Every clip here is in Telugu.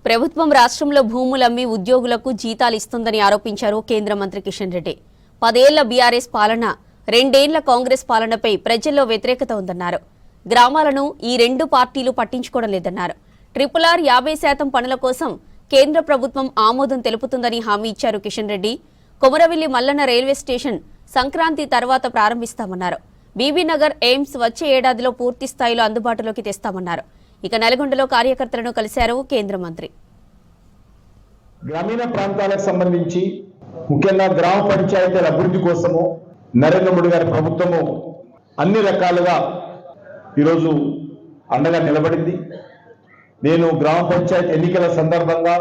ప్రభుత్వం రాష్ట్రంలో భూములమ్మి ఉద్యోగులకు జీతాలు ఇస్తుందని ఆరోపించారు కేంద్ర మంత్రి కిషన్ రెడ్డి. 10 ఏళ్ల బీఆర్ఎస్ పాలన, 2 ఏళ్ల కాంగ్రెస్ పాలనపై ప్రజల్లో వ్యతిరేకత ఉందన్నారు. గ్రామాలను ఈ రెండు పార్టీలు పట్టించుకోవడం లేదన్నారు. RRR 50% పనుల కోసం కేంద్ర ప్రభుత్వం ఆమోదం తెలుపుతుందని హామీ ఇచ్చారు కిషన్ రెడ్డి. కొమరవెల్లి మల్లన్న రైల్వే స్టేషన్ సంక్రాంతి తర్వాత ప్రారంభిస్తామన్నారు. బీబీనగర్ ఎయిమ్స్ వచ్చే ఏడాదిలో పూర్తి స్థాయిలో అందుబాటులోకి తెస్తామన్నారు. ఇక నల్గొండలో కార్యకర్తలను కలిశారు కేంద్ర మంత్రి. గ్రామీణ ప్రాంతాలకు సంబంధించి ముఖ్యంగా గ్రామ పంచాయతీల అభివృద్ధి కోసము నరేంద్ర మోడీ గారి ప్రభుత్వము అన్ని రకాలుగా ఈరోజు అండగా నిలబడింది. నేను గ్రామ పంచాయతీ ఎన్నికల సందర్భంగా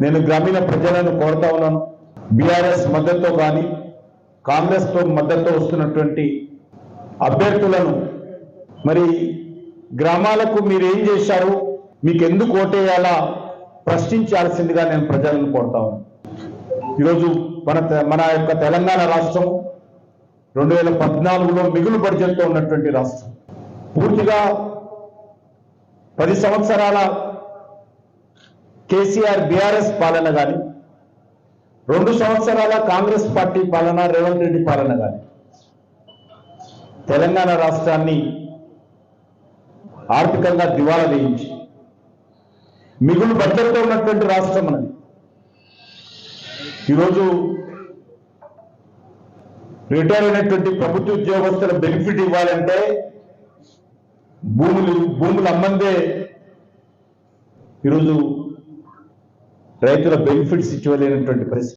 నేను గ్రామీణ ప్రజలను కోరుతా ఉన్నాను. బీఆర్ఎస్ మద్దతుతో కానీ కాంగ్రెస్తో మద్దతుతో వస్తున్నటువంటి అభ్యర్థులను మరి గ్రామాలకు మీరు ఏం చేశారు, మీకు ఎందుకు ఓటేయాలా ప్రశ్నించాల్సిందిగా నేను ప్రజలను కోరుతా ఉన్నాను. ఈరోజు మన యొక్క తెలంగాణ రాష్ట్రం 2014లో మిగులు బడ్జెట్తో ఉన్నటువంటి రాష్ట్రం. పూర్తిగా 10 సంవత్సరాల కేసీఆర్ బీఆర్ఎస్ పాలన కానీ, 2 సంవత్సరాల కాంగ్రెస్ పార్టీ పాలన, రేవంత్ రెడ్డి పాలన కానీ తెలంగాణ రాష్ట్రాన్ని ఆర్థికంగా దివాలా వేయించి మిగులు బడ్జెట్తో ఉన్నటువంటి రాష్ట్రం అనేది. ఈరోజు రిటైర్ అయినటువంటి ప్రభుత్వ ఉద్యోగస్తుల బెనిఫిట్ ఇవ్వాలంటే భూములు అమ్మందే ఈరోజు రైతుల బెనిఫిట్స్ ఇవ్వలేనటువంటి పరిస్థితి.